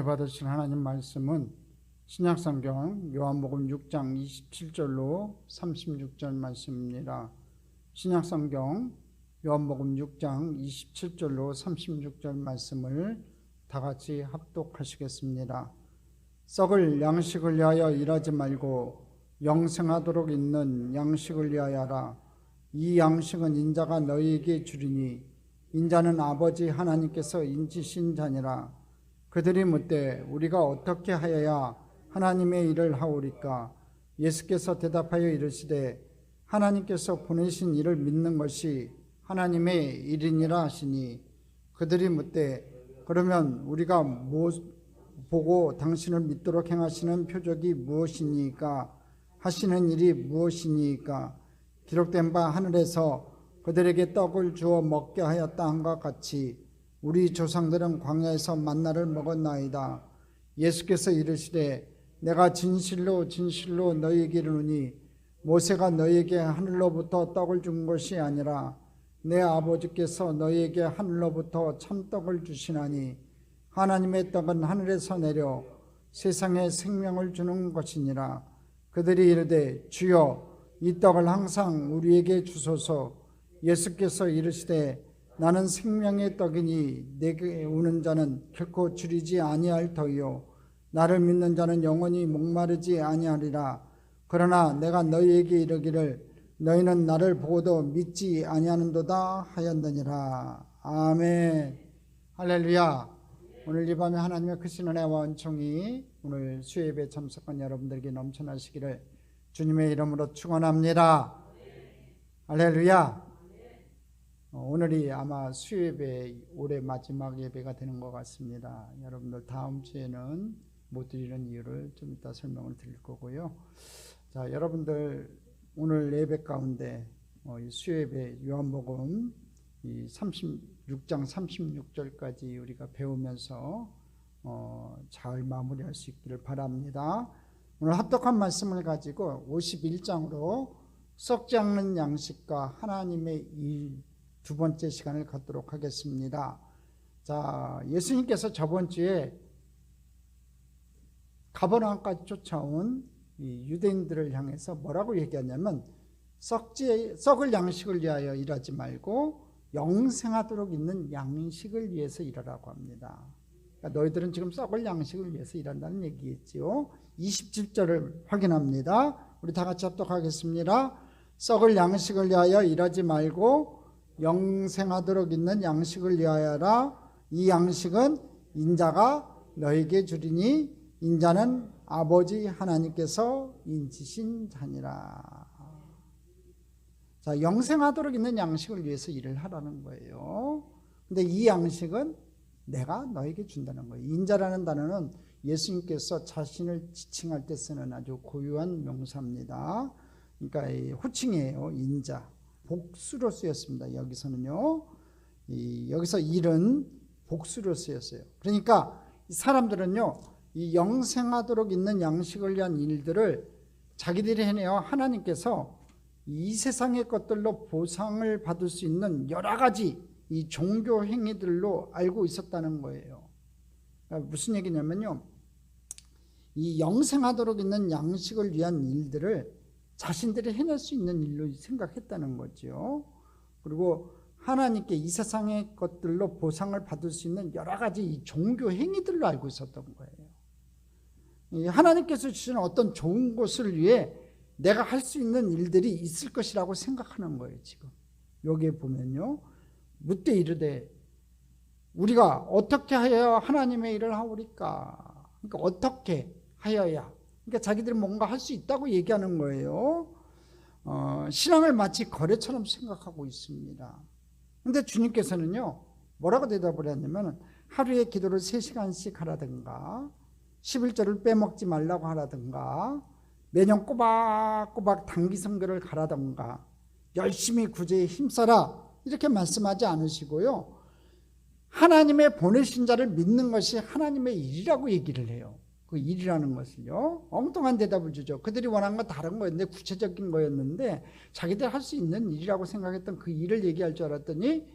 은혜 받으신 하나님 말씀은 신약성경 요한복음 6장 27절로 36절 말씀입니다. 신약성경 요한복음 6장 27절로 36절 말씀을 다 같이 합독하시겠습니다. 썩을 양식을 위하여 일하지 말고 영생하도록 있는 양식을 위하여라. 이 양식은 인자가 너희에게 주리니 인자는 아버지 하나님께서 인치신 자니라. 그들이 묻되 우리가 어떻게 하여야 하나님의 일을 하오리까? 예수께서 대답하여 이르시되 하나님께서 보내신 이를 믿는 것이 하나님의 일이니라 하시니 그들이 묻되 그러면 우리가 무엇 보고 당신을 믿도록 행하시는 표적이 무엇이니까? 하시는 일이 무엇이니까? 기록된 바 하늘에서 그들에게 떡을 주어 먹게 하였다 함과 같이 우리 조상들은 광야에서 만나를 먹었나이다. 예수께서 이르시되 내가 진실로 진실로 너희에게 이르노니 모세가 너희에게 하늘로부터 떡을 준 것이 아니라 내 아버지께서 너희에게 하늘로부터 참떡을 주시나니 하나님의 떡은 하늘에서 내려 세상에 생명을 주는 것이니라. 그들이 이르되 주여 이 떡을 항상 우리에게 주소서. 예수께서 이르시되 나는 생명의 떡이니 내게 오는 자는 결코 줄이지 아니할 터이요 나를 믿는 자는 영원히 목마르지 아니하리라. 그러나 내가 너희에게 이르기를 너희는 나를 보고도 믿지 아니하는도다 하였느니라. 아멘. 할렐루야. 오늘 이 밤에 하나님의 크신 은혜와 은총이 오늘 수요예배 참석한 여러분들에게 넘쳐나시기를 주님의 이름으로 축원합니다. 할렐루야. 오늘이 아마 수요예배 올해 마지막 예배가 되는 것 같습니다. 여러분들 다음 주에는 못 드리는 이유를 좀 이따 설명을 드릴 거고요. 자, 여러분들 오늘 예배 가운데 이 수요예배 요한복음 이 36장 36절까지 우리가 배우면서 잘 마무리할 수 있기를 바랍니다. 오늘 합독한 말씀을 가지고 51장으로 썩지 않는 양식과 하나님의 일 두 번째 시간을 갖도록 하겠습니다. 자, 예수님께서 저번 주에 가버나움까지 쫓아온 이 유대인들을 향해서 뭐라고 얘기하냐면 썩을 양식을 위하여 일하지 말고 영생하도록 있는 양식을 위해서 일하라고 합니다. 그러니까 너희들은 지금 썩을 양식을 위해서 일한다는 얘기겠지요. 27절을 확인합니다. 우리 다 같이 합독하겠습니다. 썩을 양식을 위하여 일하지 말고 영생하도록 있는 양식을 위하여라. 이 양식은 인자가 너에게 주리니 인자는 아버지 하나님께서 인치신 자니라. 자, 영생하도록 있는 양식을 위해서 일을 하라는 거예요. 근데 이 양식은 내가 너에게 준다는 거예요. 인자라는 단어는 예수님께서 자신을 지칭할 때 쓰는 아주 고유한 명사입니다. 그러니까 호칭이에요. 인자. 복수로 쓰였습니다. 여기서는요. 여기서 일은 복수로 쓰였어요. 그러니까 사람들은요, 이 영생하도록 있는 양식을 위한 일들을 자기들이 해내어 하나님께서 이 세상의 것들로 보상을 받을 수 있는 여러 가지 이 종교 행위들로 알고 있었다는 거예요. 그러니까 무슨 얘기냐면요, 이 영생하도록 있는 양식을 위한 일들을 자신들이 해낼 수 있는 일로 생각했다는 거죠. 그리고 하나님께 이 세상의 것들로 보상을 받을 수 있는 여러 가지 이 종교 행위들로 알고 있었던 거예요. 하나님께서 주시는 어떤 좋은 것을 위해 내가 할 수 있는 일들이 있을 것이라고 생각하는 거예요. 지금 여기에 보면요, 묻되 이르되 우리가 어떻게 하여야 하나님의 일을 하오리까? 그러니까 어떻게 하여야, 그러니까 자기들이 뭔가 할 수 있다고 얘기하는 거예요. 신앙을 마치 거래처럼 생각하고 있습니다. 그런데 주님께서는요, 뭐라고 대답을 했냐면 하루에 기도를 3시간씩 하라든가 11절을 빼먹지 말라고 하라든가 매년 꼬박꼬박 단기 선교를 가라든가 열심히 구제에 힘써라 이렇게 말씀하지 않으시고요, 하나님의 보내신 자를 믿는 것이 하나님의 일이라고 얘기를 해요. 그 일이라는 것을요, 엉뚱한 대답을 주죠. 그들이 원한 건 다른 거였는데, 구체적인 거였는데 자기들 할 수 있는 일이라고 생각했던 그 일을 얘기할 줄 알았더니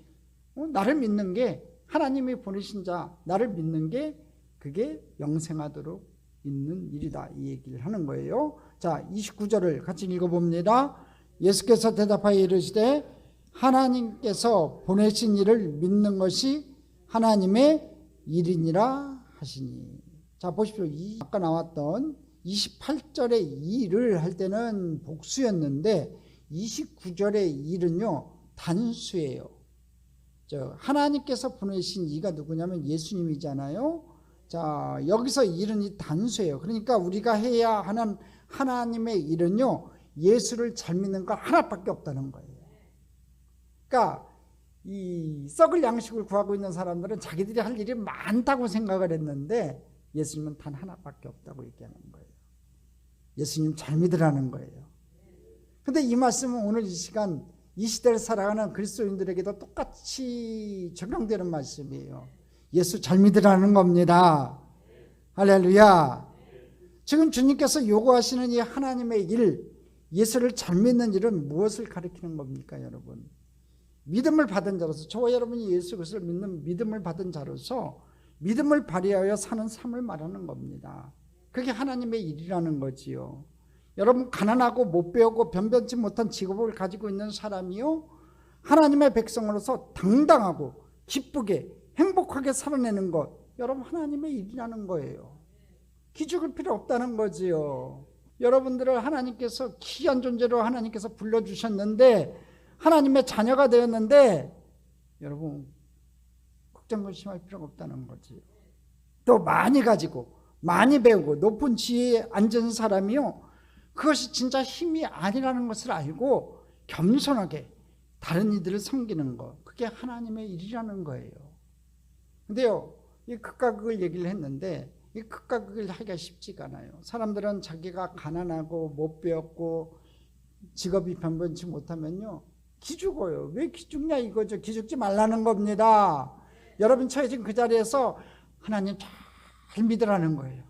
나를 믿는 게, 하나님이 보내신 자 나를 믿는 게 그게 영생하도록 있는 일이다. 이 얘기를 하는 거예요. 자, 29절을 같이 읽어봅니다. 예수께서 대답하여 이르시되 하나님께서 보내신 이를 믿는 것이 하나님의 일이니라 하시니. 자, 보십시오. 아까 나왔던 28절의 일을 할 때는 복수였는데 29절의 일은요 단수예요. 하나님께서 보내신 이가 누구냐면 예수님이잖아요. 자, 여기서 일은 이 단수예요. 그러니까 우리가 해야 하는 하나님의 일은요 예수를 잘 믿는 거 하나밖에 없다는 거예요. 그러니까 이 썩을 양식을 구하고 있는 사람들은 자기들이 할 일이 많다고 생각을 했는데 예수님은 단 하나밖에 없다고 얘기하는 거예요. 예수님 잘 믿으라는 거예요. 근데 이 말씀은 오늘 이 시간 이 시대를 살아가는 그리스도인들에게도 똑같이 적용되는 말씀이에요. 예수 잘 믿으라는 겁니다. 할렐루야. 지금 주님께서 요구하시는 이 하나님의 일, 예수를 잘 믿는 일은 무엇을 가리키는 겁니까, 여러분? 믿음을 받은 자로서, 저와 여러분이 예수 그리스도를 믿는 믿음을 받은 자로서 믿음을 발휘하여 사는 삶을 말하는 겁니다. 그게 하나님의 일이라는 거지요. 여러분, 가난하고 못 배우고 변변치 못한 직업을 가지고 있는 사람이요, 하나님의 백성으로서 당당하고 기쁘게 행복하게 살아내는 것, 여러분 하나님의 일이라는 거예요. 기죽을 필요 없다는 거지요. 여러분들을 하나님께서 귀한 존재로 하나님께서 불러주셨는데 하나님의 자녀가 되었는데 여러분 걱정 근심할 필요가 없다는 거지요. 또 많이 가지고 많이 배우고 높은 지혜에 앉은 사람이요, 그것이 진짜 힘이 아니라는 것을 알고 겸손하게 다른 이들을 섬기는 것, 그게 하나님의 일이라는 거예요. 근데요, 이 극과 극을 얘기를 했는데 이 극과 극을 하기가 쉽지가 않아요. 사람들은 자기가 가난하고 못 배웠고 직업이 변변치 못하면요 기죽어요. 왜 기죽냐 이거죠. 기죽지 말라는 겁니다. 여러분 처해진 그 자리에서 하나님 잘 믿으라는 거예요.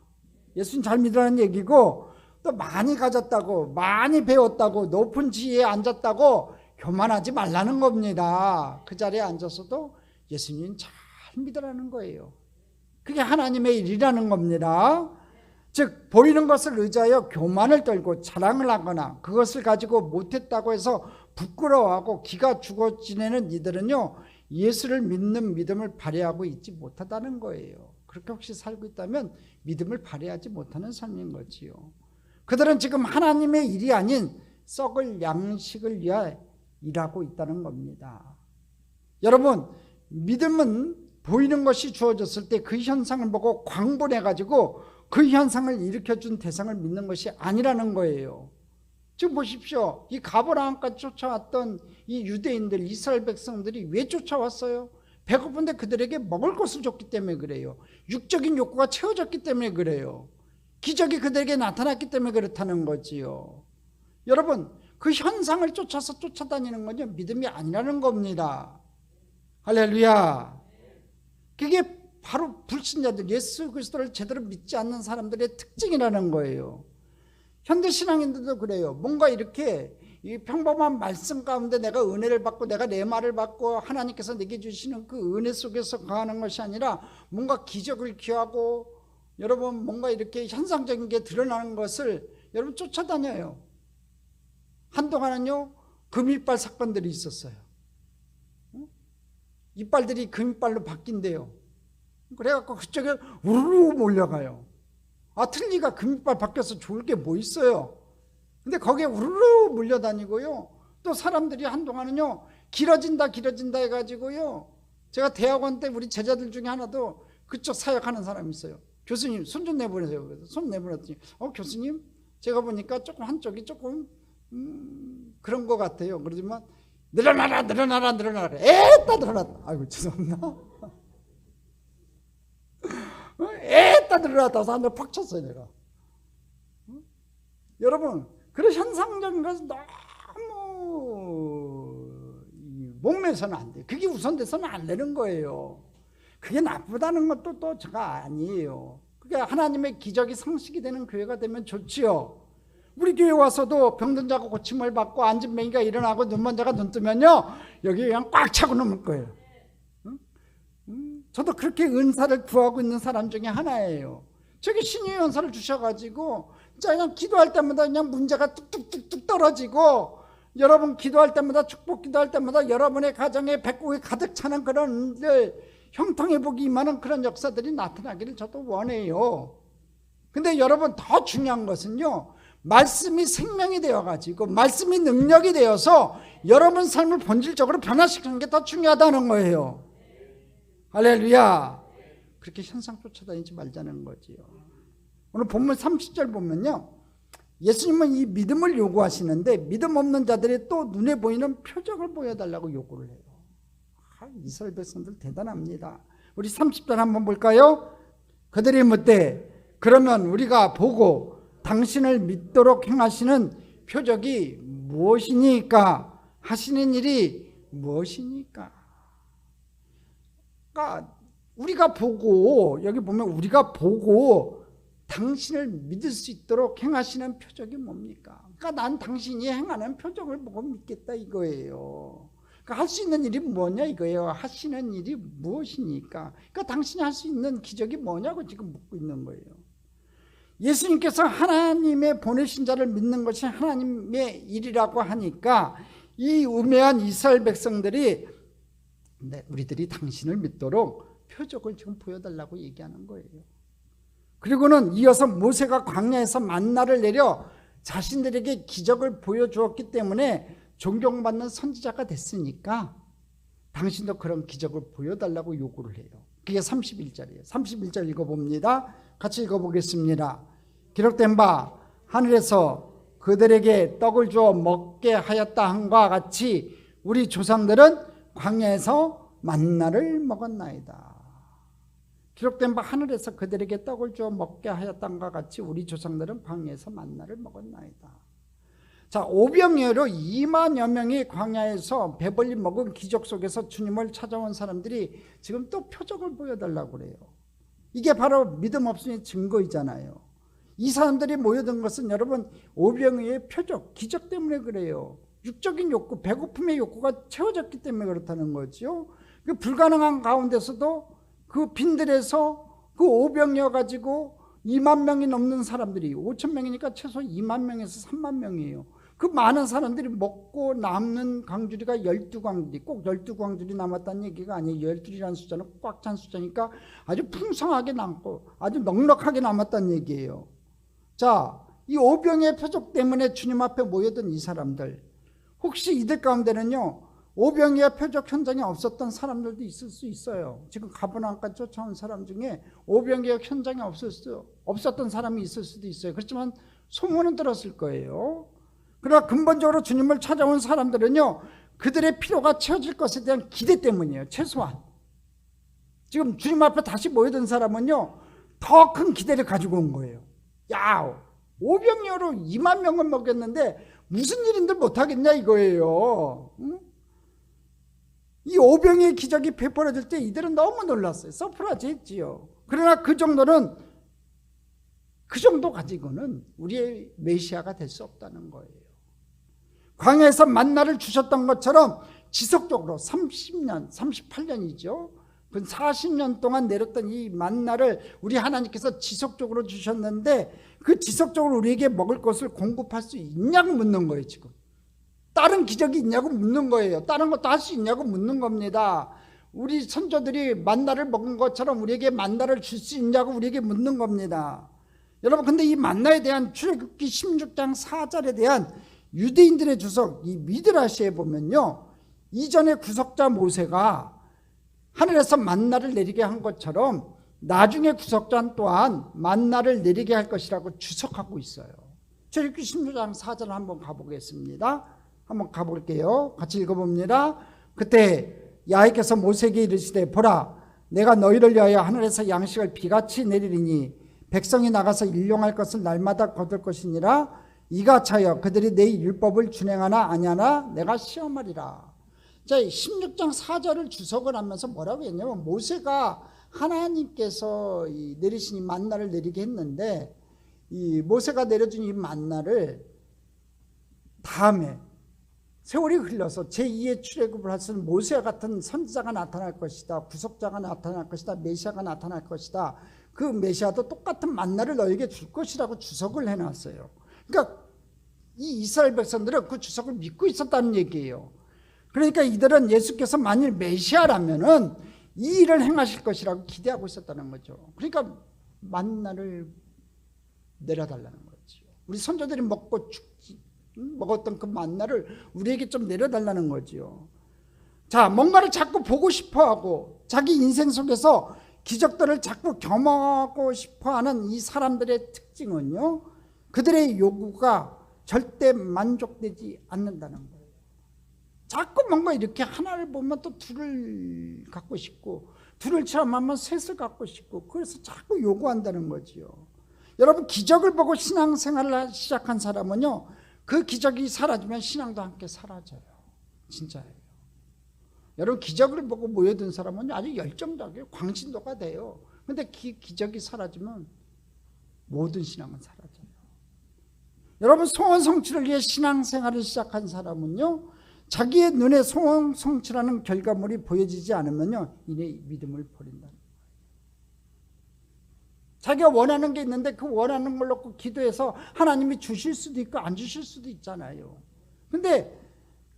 예수님 잘 믿으라는 얘기고, 또 많이 가졌다고 많이 배웠다고 높은 지위에 앉았다고 교만하지 말라는 겁니다. 그 자리에 앉아서도 예수님 잘 믿으라는 거예요. 그게 하나님의 일이라는 겁니다. 즉 보이는 것을 의지하여 교만을 떨고 자랑을 하거나 그것을 가지고 못했다고 해서 부끄러워하고 기가 죽어 지내는 이들은요 예수를 믿는 믿음을 발휘하고 있지 못하다는 거예요. 그렇게 혹시 살고 있다면 믿음을 발휘하지 못하는 삶인 거지요. 그들은 지금 하나님의 일이 아닌 썩을 양식을 위하여 일하고 있다는 겁니다. 여러분, 믿음은 보이는 것이 주어졌을 때 그 현상을 보고 광분해가지고 그 현상을 일으켜준 대상을 믿는 것이 아니라는 거예요. 지금 보십시오. 이 가버나움까지 쫓아왔던 이 유대인들, 이스라엘 백성들이 왜 쫓아왔어요? 배고픈데 그들에게 먹을 것을 줬기 때문에 그래요. 육적인 욕구가 채워졌기 때문에 그래요. 기적이 그들에게 나타났기 때문에 그렇다는 거지요. 여러분, 그 현상을 쫓아서 쫓아다니는 건요 믿음이 아니라는 겁니다. 할렐루야. 그게 바로 불신자들, 예수 그리스도를 제대로 믿지 않는 사람들의 특징이라는 거예요. 현대 신앙인들도 그래요. 뭔가 이렇게 이 평범한 말씀 가운데 내가 은혜를 받고 내가 내 말을 받고 하나님께서 내게 주시는 그 은혜 속에서 거하는 것이 아니라 뭔가 기적을 기하고 여러분 뭔가 이렇게 현상적인 게 드러나는 것을 여러분 쫓아다녀요. 한동안은요 금이빨 사건들이 있었어요. 이빨들이 금이빨로 바뀐대요. 그래갖고 그쪽에 우르르 몰려가요. 아, 틀니가 금이빨 바뀌어서 좋을 게 뭐 있어요. 근데 거기에 우르르 몰려다니고요. 또 사람들이 한동안은요 길어진다 해가지고요, 제가 대학원 때 우리 제자들 중에 하나도 그쪽 사역하는 사람이 있어요. 교수님 손 좀 내보내세요. 그래서 손 내보냈더니 교수님 제가 보니까 조금 한쪽이 조금 그런 것 같아요. 그러지만 늘어나라 에따 늘어났다. 아이고 죄송합니다. 에따 늘어났다. 사람들 팍 쳤어요 내가. 여러분 그런 현상적인 것은 너무 목매서는 안 돼요. 그게 우선돼서는 안 되는 거예요. 그게 나쁘다는 것도 또 제가 아니에요. 그게 하나님의 기적이 상식이 되는 교회가 되면 좋지요. 우리 교회 와서도 병든 자가 고침을 받고 앉은 맹이가 일어나고 눈먼 자가 눈 뜨면요 여기 그냥 꽉 차고 넘을 거예요. 저도 그렇게 은사를 구하고 있는 사람 중에 하나예요. 저게 신유의 은사를 주셔가지고 그냥 기도할 때마다 그냥 문제가 뚝뚝뚝뚝 떨어지고, 여러분 기도할 때마다, 축복 기도할 때마다 여러분의 가정에 백국이 가득 차는 그런 형통해 보기 임하는 그런 역사들이 나타나기를 저도 원해요. 근데 여러분, 더 중요한 것은요, 말씀이 생명이 되어가지고 말씀이 능력이 되어서 여러분 삶을 본질적으로 변화시키는 게 더 중요하다는 거예요. 할렐루야. 그렇게 현상 쫓아다니지 말자는 거지요. 오늘 본문 30절 보면요, 예수님은 이 믿음을 요구하시는데 믿음 없는 자들이 또 눈에 보이는 표적을 보여달라고 요구를 해요. 이스라엘 백성들 대단합니다. 우리 30절 한번 볼까요? 그들이 묻되 그러면 우리가 보고 당신을 믿도록 행하시는 표적이 무엇이니까? 하시는 일이 무엇이니까? 그러니까 우리가 보고, 여기 보면 우리가 보고 당신을 믿을 수 있도록 행하시는 표적이 뭡니까? 그러니까 난 당신이 행하는 표적을 보고 믿겠다 이거예요. 그러니까 할 수 있는 일이 뭐냐 이거예요. 하시는 일이 무엇이니까? 그러니까 당신이 할 수 있는 기적이 뭐냐고 지금 묻고 있는 거예요. 예수님께서 하나님의 보내신 자를 믿는 것이 하나님의 일이라고 하니까 이 우매한 이스라엘 백성들이 우리들이 당신을 믿도록 표적을 지금 보여달라고 얘기하는 거예요. 그리고는 이어서 모세가 광야에서 만나를 내려 자신들에게 기적을 보여주었기 때문에 존경받는 선지자가 됐으니까 당신도 그런 기적을 보여달라고 요구를 해요. 그게 31절이에요. 31절 읽어봅니다. 같이 읽어보겠습니다. 기록된 바 하늘에서 그들에게 떡을 주어 먹게 하였다 함과 같이 우리 조상들은 광야에서 만나를 먹었나이다. 기록된 바 하늘에서 그들에게 떡을 주어 먹게 하였던가 같이 우리 조상들은 광야에서 만나를 먹었나이다. 자, 오병이어로 2만여 명이 광야에서 배불리 먹은 기적 속에서 주님을 찾아온 사람들이 지금 또 표적을 보여달라고 그래요. 이게 바로 믿음 없음의 증거이잖아요. 이 사람들이 모여든 것은 여러분 오병이어의 표적, 기적 때문에 그래요. 육적인 욕구, 배고픔의 욕구가 채워졌기 때문에 그렇다는 거죠. 그 불가능한 가운데서도 그 빈들에서 그 오병이어 가지고 2만 명이 넘는 사람들이, 5천 명이니까 최소 2만 명에서 3만 명이에요. 그 많은 사람들이 먹고 남는 광주리가 12광주리, 꼭 12광주리 남았다는 얘기가 아니에요. 12이라는 숫자는 꽉 찬 숫자니까 아주 풍성하게 남고 아주 넉넉하게 남았다는 얘기예요. 자, 이 오병이의 표적 때문에 주님 앞에 모여든 이 사람들, 혹시 이들 가운데는요 오병이어 표적 현장에 없었던 사람들도 있을 수 있어요. 지금 가버나움까지 쫓아온 사람 중에 오병이어 현장에 없었던 사람이 있을 수도 있어요. 그렇지만 소문은 들었을 거예요. 그러나 근본적으로 주님을 찾아온 사람들은요 그들의 필요가 채워질 것에 대한 기대 때문이에요. 최소한 지금 주님 앞에 다시 모여든 사람은요 더 큰 기대를 가지고 온 거예요. 야, 오병이어로 2만 명을 먹였는데 무슨 일인들 못하겠냐 이거예요. 응? 이 오병이의 기적이 베풀어질 때 이들은 너무 놀랐어요. 서프라이즈 했지요. 그러나 그 정도 가지고는 우리의 메시아가 될 수 없다는 거예요. 광야에서 만나를 주셨던 것처럼 지속적으로 30년, 38년이죠. 그 40년 동안 내렸던 이 만나를 우리 하나님께서 지속적으로 주셨는데 그 지속적으로 우리에게 먹을 것을 공급할 수 있냐고 묻는 거예요. 지금 다른 기적이 있냐고 묻는 거예요. 다른 것도 할 수 있냐고 묻는 겁니다. 우리 선조들이 만나를 먹은 것처럼 우리에게 만나를 줄 수 있냐고 우리에게 묻는 겁니다. 여러분, 근데 이 만나에 대한 출애굽기 16장 4절에 대한 유대인들의 주석, 이 미드라시에 보면요 이전의 구속자 모세가 하늘에서 만나를 내리게 한 것처럼 나중에 구속자 또한 만나를 내리게 할 것이라고 주석하고 있어요. 출애굽기 16장 4절 한번 가보겠습니다. 한번 가볼게요. 같이 읽어봅니다. 그때 야훼께서 모세에게 이르시되 보라, 내가 너희를 위하여 하늘에서 양식을 비같이 내리리니 백성이 나가서 일용할 것을 날마다 거둘 것이니라. 이가 차여 그들이 내 율법을 준행하나 아니하나 내가 시험하리라. 자, 16장 4절을 주석을 하면서 뭐라고 했냐면 모세가 하나님께서 내리신 이 만나를 내리게 했는데 이 모세가 내려준 이 만나를 다음에 세월이 흘러서 제2의 출애굽을 할 수 있는 모세 같은 선지자가 나타날 것이다. 구속자가 나타날 것이다. 메시아가 나타날 것이다. 그 메시아도 똑같은 만나를 너에게 줄 것이라고 주석을 해놨어요. 그러니까 이 이스라엘 백성들은 그 주석을 믿고 있었다는 얘기예요. 그러니까 이들은 예수께서 만일 메시아라면은 이 일을 행하실 것이라고 기대하고 있었다는 거죠. 그러니까 만나를 내려달라는 거죠. 우리 선조들이 먹었던 그 만나를 우리에게 좀 내려달라는 거죠. 자, 뭔가를 자꾸 보고 싶어하고 자기 인생 속에서 기적들을 자꾸 경험하고 싶어하는 이 사람들의 특징은요, 그들의 요구가 절대 만족되지 않는다는 거예요. 자꾸 뭔가 이렇게 하나를 보면 또 둘을 갖고 싶고, 둘을 체험하면 셋을 갖고 싶고, 그래서 자꾸 요구한다는 거지요. 여러분, 기적을 보고 신앙생활을 시작한 사람은요, 그 기적이 사라지면 신앙도 함께 사라져요. 진짜예요. 여러분, 기적을 보고 모여든 사람은 아주 열정적이에요. 광신도가 돼요. 그런데 기적이 사라지면 모든 신앙은 사라져요. 여러분, 소원 성취를 위해 신앙생활을 시작한 사람은요, 자기의 눈에 소원 성취라는 결과물이 보여지지 않으면요, 이내 믿음을 버린다는 거예요. 자기가 원하는 게 있는데 그 원하는 걸 놓고 기도해서 하나님이 주실 수도 있고 안 주실 수도 있잖아요. 근데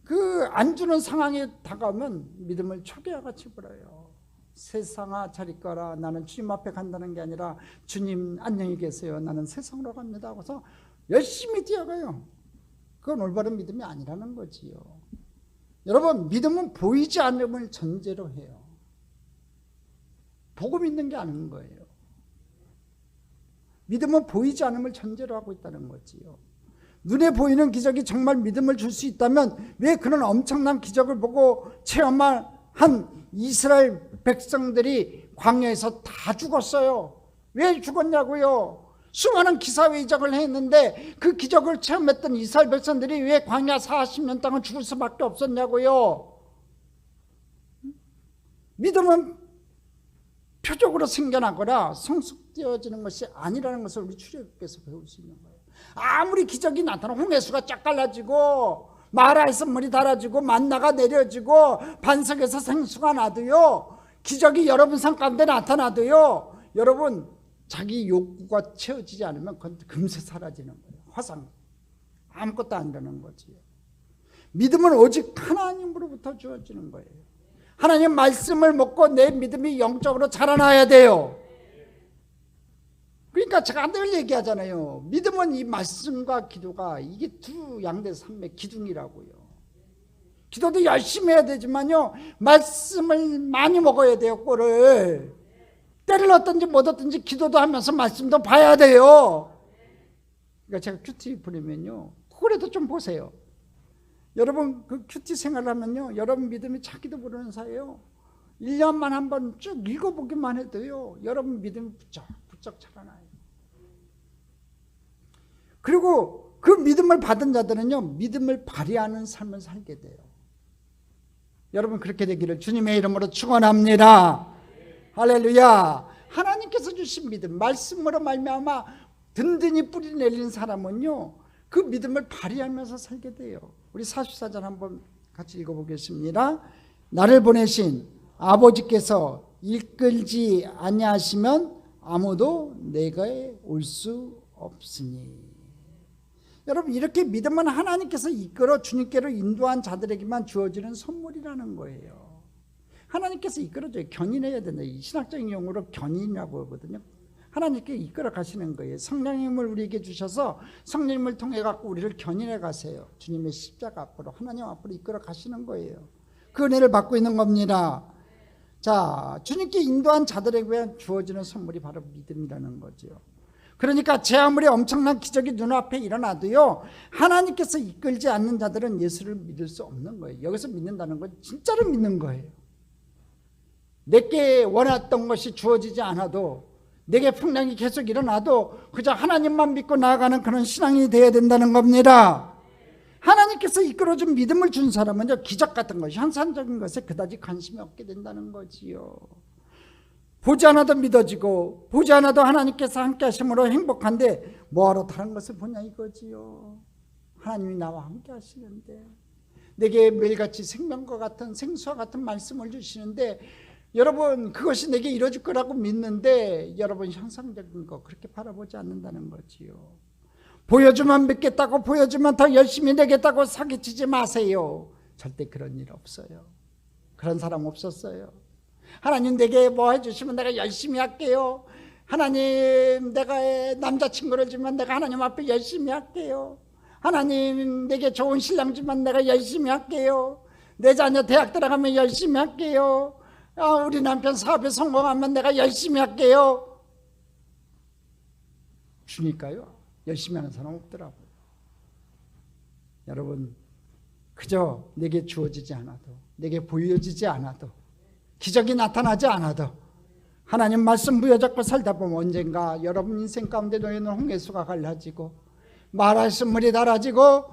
그 안 주는 상황에 다가오면 믿음을 초기화같이 버려요. 세상아 저리 가라. 나는 주님 앞에 간다는 게 아니라 주님 안녕히 계세요. 나는 세상으로 갑니다. 하고서 열심히 뛰어가요. 그건 올바른 믿음이 아니라는 거지요. 여러분, 믿음은 보이지 않음을 전제로 해요. 보고 믿는 게 아닌 거예요. 믿음은 보이지 않음을 전제로 하고 있다는 거지요. 눈에 보이는 기적이 정말 믿음을 줄 수 있다면 왜 그런 엄청난 기적을 보고 체험한 이스라엘 백성들이 광야에서 다 죽었어요? 왜 죽었냐고요? 수많은 기사회적을 했는데 그 기적을 체험했던 이스라엘 백성들이 왜 광야 40년 동안 죽을 수밖에 없었냐고요? 믿음은 표적으로 생겨나거나 성숙되어지는 것이 아니라는 것을 우리 출애굽께서 배울 수 있는 거예요. 아무리 기적이 나타나 홍해수가 쫙 갈라지고 마라에서 물이 달아지고 만나가 내려지고 반석에서 생수가 나도요, 기적이 여러분 삶 가운데 나타나도요, 여러분 자기 욕구가 채워지지 않으면 그건 금세 사라지는 거예요. 화상, 아무것도 안 되는 거지. 믿음은 오직 하나님으로부터 주어지는 거예요. 하나님 말씀을 먹고 내 믿음이 영적으로 자라나야 돼요. 그러니까 제가 늘 얘기하잖아요. 믿음은 이 말씀과 기도가 이게 두 양대 산맥 기둥이라고요. 기도도 열심히 해야 되지만요, 말씀을 많이 먹어야 돼요. 꼴을 때를 얻든지 못 얻든지 기도도 하면서 말씀도 봐야 돼요. 그러니까 제가 큐티 부르면요, 그래도 좀 보세요. 여러분 그 큐티 생활하면요, 여러분 믿음이 자기도 모르는 사이에요. 1년만 한번 쭉 읽어보기만 해도요, 여러분 믿음이 부쩍 자라나요. 그리고 그 믿음을 받은 자들은요, 믿음을 발휘하는 삶을 살게 돼요. 여러분 그렇게 되기를 주님의 이름으로 축원합니다. 할렐루야. 하나님께서 주신 믿음, 말씀으로 말미암아 든든히 뿌리 내린 사람은요, 그 믿음을 발휘하면서 살게 돼요. 우리 44절 한번 같이 읽어보겠습니다. 나를 보내신 아버지께서 이끌지 아니하시면 아무도 내게 올 수 없으니. 여러분, 이렇게 믿음은 하나님께서 이끌어 주님께로 인도한 자들에게만 주어지는 선물이라는 거예요. 하나님께서 이끌어줘요. 견인해야 된다. 이 신학적인 용어로 견인이라고 하거든요. 하나님께 이끌어 가시는 거예요. 성령님을 우리에게 주셔서 성령님을 통해 갖고 우리를 견인해 가세요. 주님의 십자가 앞으로, 하나님 앞으로 이끌어 가시는 거예요. 그 은혜를 받고 있는 겁니다. 자, 주님께 인도한 자들에게 주어지는 선물이 바로 믿음이라는 거죠. 그러니까 제 아무리 엄청난 기적이 눈앞에 일어나도요, 하나님께서 이끌지 않는 자들은 예수를 믿을 수 없는 거예요. 여기서 믿는다는 건 진짜로 믿는 거예요. 내게 원했던 것이 주어지지 않아도, 내게 풍랑이 계속 일어나도 그저 하나님만 믿고 나아가는 그런 신앙이 되어야 된다는 겁니다. 하나님께서 이끌어준 믿음을 준 사람은요, 기적 같은 것, 현상적인 것에 그다지 관심이 없게 된다는 거지요. 보지 않아도 믿어지고 보지 않아도 하나님께서 함께 하심으로 행복한데 뭐하러 다른 것을 보냐 이거지요. 하나님이 나와 함께 하시는데, 내게 매일같이 생명과 같은 생수와 같은 말씀을 주시는데 여러분 그것이 내게 이루어질 거라고 믿는데 여러분 형상적인 거 그렇게 바라보지 않는다는 거지요. 보여주면 믿겠다고 보여주면 더 열심히 내겠다고 사기치지 마세요. 절대 그런 일 없어요. 그런 사람 없었어요. 하나님 내게 뭐 해주시면 내가 열심히 할게요. 하나님 내가 남자친구를 주면 내가 하나님 앞에 열심히 할게요. 하나님 내게 좋은 신랑 주면 내가 열심히 할게요. 내 자녀 대학 들어가면 열심히 할게요. 우리 남편 사업에 성공하면 내가 열심히 할게요. 주니까요 열심히 하는 사람 없더라고요. 여러분 그저 내게 주어지지 않아도 내게 보여지지 않아도 기적이 나타나지 않아도 하나님 말씀 부여잡고 살다 보면 언젠가 여러분 인생 가운데 놓여있는 홍해수가 갈라지고 말할 선물이 달아지고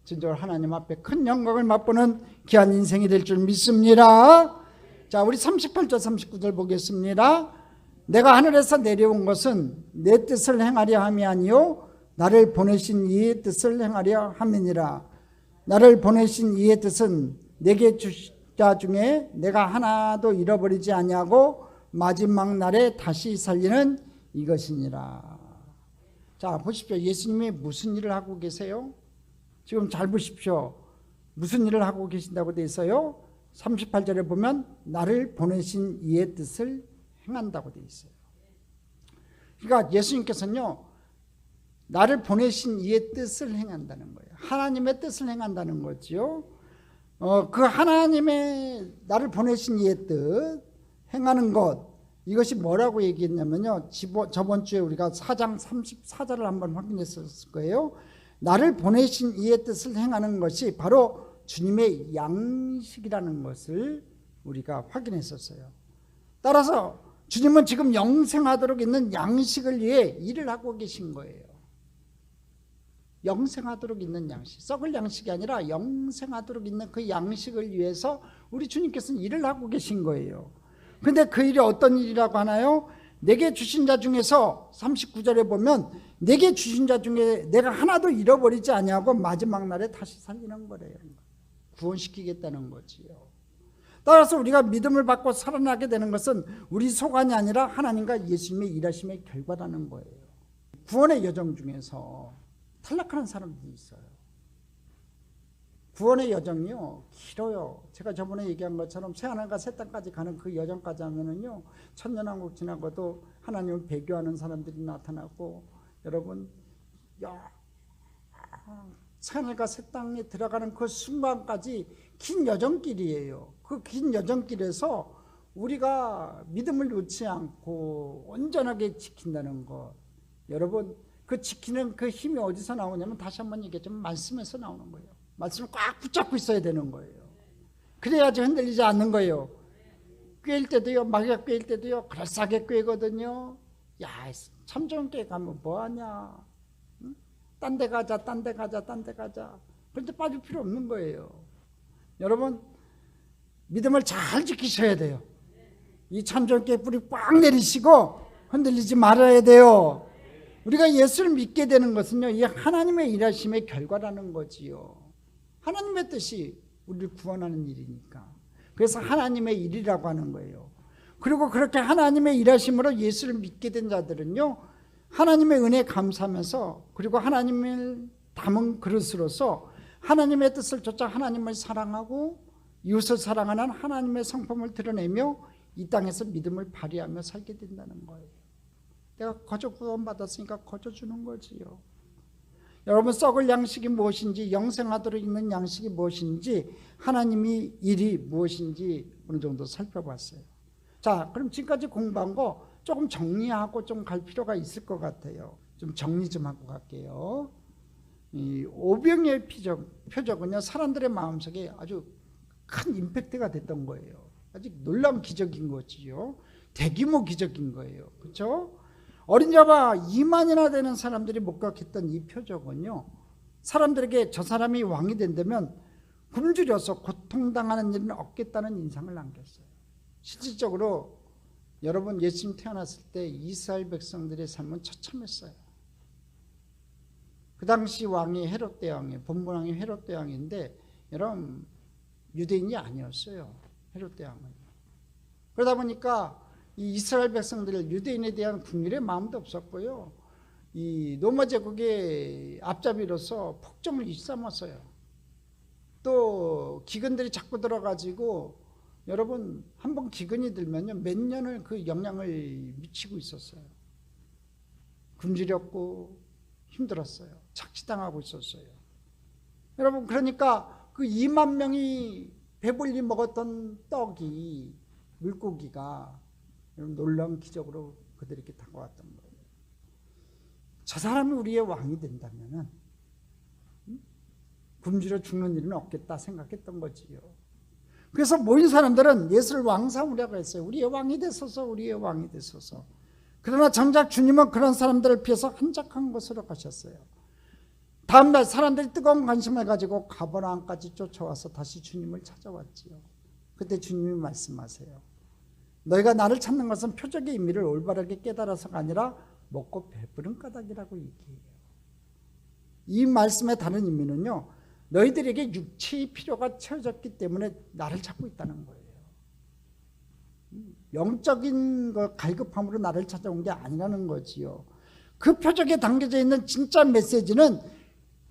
진정으로 하나님 앞에 큰 영광을 맛보는 귀한 인생이 될 줄 믿습니다. 자, 우리 38절 39절 보겠습니다. 내가 하늘에서 내려온 것은 내 뜻을 행하려 함이 아니요 나를 보내신 이의 뜻을 행하려 함이니라. 나를 보내신 이의 뜻은 내게 주신 자 중에 내가 하나도 잃어버리지 아니하고 마지막 날에 다시 살리는 이것이니라. 자, 보십시오. 예수님이 무슨 일을 하고 계세요? 지금 잘 보십시오. 무슨 일을 하고 계신다고 되어 있어요? 38절에 보면 나를 보내신 이의 뜻을 행한다고 되어 있어요. 그러니까 예수님께서는요 나를 보내신 이의 뜻을 행한다는 거예요. 하나님의 뜻을 행한다는 거지요. 그 하나님의 나를 보내신 이의 뜻 행하는 것, 이것이 뭐라고 얘기했냐면요 저번 주에 우리가 4장 34절을 한번 확인했었을 거예요. 나를 보내신 이의 뜻을 행하는 것이 바로 주님의 양식이라는 것을 우리가 확인했었어요. 따라서 주님은 지금 영생하도록 있는 양식을 위해 일을 하고 계신 거예요. 영생하도록 있는 양식, 썩을 양식이 아니라 영생하도록 있는 그 양식을 위해서 우리 주님께서는 일을 하고 계신 거예요. 근데 그 일이 어떤 일이라고 하나요? 내게 주신 자 중에서 39절에 보면 내게 주신 자 중에 내가 하나도 잃어버리지 아니하고 마지막 날에 다시 살리는 거래요. 구원시키겠다는 거지요. 따라서 우리가 믿음을 받고 살아나게 되는 것은 우리 소관이 아니라 하나님과 예수님의 일하심의 결과라는 거예요. 구원의 여정 중에서 탈락하는 사람들이 있어요. 구원의 여정이요 길어요. 제가 저번에 얘기한 것처럼 새하늘과 새 땅까지 가는 그 여정까지 하면은요 천년왕국 지나고도 하나님을 배교하는 사람들이 나타나고 여러분 새하늘과 새 땅에 들어가는 그 순간까지 긴 여정길이에요. 그 긴 여정길에서 우리가 믿음을 놓지 않고 온전하게 지킨다는 것, 여러분 그 지키는 그 힘이 어디서 나오냐면 다시 한번 얘기했지만 말씀에서 나오는 거예요. 말씀을 꽉 붙잡고 있어야 되는 거예요. 그래야지 흔들리지 않는 거예요. 꿰일 때도요, 마귀가 꿰일 때도요 그럴싸하게 꿰거든요. 야, 참 좋은 게 가면 뭐하냐, 응? 딴 데 가자, 딴 데 가자, 딴 데 가자. 그런데 빠질 필요 없는 거예요. 여러분 믿음을 잘 지키셔야 돼요. 이 참 좋은 게 뿌리 꽉 내리시고 흔들리지 말아야 돼요. 우리가 예수를 믿게 되는 것은요 이 하나님의 일하심의 결과라는 거지요. 하나님의 뜻이 우리를 구원하는 일이니까. 그래서 하나님의 일이라고 하는 거예요. 그리고 그렇게 하나님의 일하심으로 예수를 믿게 된 자들은요 하나님의 은혜에 감사하면서 그리고 하나님을 담은 그릇으로서 하나님의 뜻을 쫓아 하나님을 사랑하고 이웃을 사랑하는 하나님의 성품을 드러내며 이 땅에서 믿음을 발휘하며 살게 된다는 거예요. 내가 거저 구원받았으니까 거저 주는 거지요. 여러분 썩을 양식이 무엇인지 영생하도록 있는 양식이 무엇인지 하나님이 일이 무엇인지 어느 정도 살펴봤어요. 자, 그럼 지금까지 공부한 거 조금 정리하고 좀 갈 필요가 있을 것 같아요. 좀 정리 좀 하고 갈게요. 이 오병이의 표적은요 사람들의 마음속에 아주 큰 임팩트가 됐던 거예요. 아주 놀라운 기적인 거지요. 대규모 기적인 거예요. 그렇죠? 어린 자가 2만이나 되는 사람들이 목격했던 이 표적은요 사람들에게 저 사람이 왕이 된다면 굶주려서 고통당하는 일은 없겠다는 인상을 남겼어요. 실질적으로 여러분 예수님 태어났을 때 이스라엘 백성들의 삶은 처참했어요. 그 당시 왕이 헤롯 대왕이에요. 본분왕이 헤롯 대왕인데 여러분 유대인이 아니었어요. 헤롯 대왕은. 그러다 보니까 이 이스라엘 백성들 유대인에 대한 국률의 마음도 없었고요. 이 로마 제국의 앞잡이로서 폭정을 일삼았어요. 또 기근들이 자꾸 들어가지고 여러분 한번 기근이 들면요 몇 년을 그 영향을 미치고 있었어요. 굶주렸고 힘들었어요. 착취당하고 있었어요. 여러분 그러니까 그 2만 명이 배불리 먹었던 떡이 물고기가 놀라운 기적으로 그들에게 다가왔던 거예요. 저 사람이 우리의 왕이 된다면은 굶주려 죽는 일은 없겠다 생각했던 거지요. 그래서 모인 사람들은 예수를 왕 삼으려고 했어요. 우리의 왕이 되소서, 우리의 왕이 되소서. 그러나 정작 주님은 그런 사람들을 피해서 한적한 곳으로 가셨어요. 다음날 사람들이 뜨거운 관심을 가지고 가버나움까지 쫓아와서 다시 주님을 찾아왔지요. 그때 주님이 말씀하세요. 너희가 나를 찾는 것은 표적의 의미를 올바르게 깨달아서가 아니라 먹고 배부른 까닭이라고 얘기해요. 이 말씀의 다른 의미는요, 너희들에게 육체의 필요가 채워졌기 때문에 나를 찾고 있다는 거예요. 영적인 갈급함으로 나를 찾아온 게 아니라는 거지요. 그 표적에 담겨져 있는 진짜 메시지는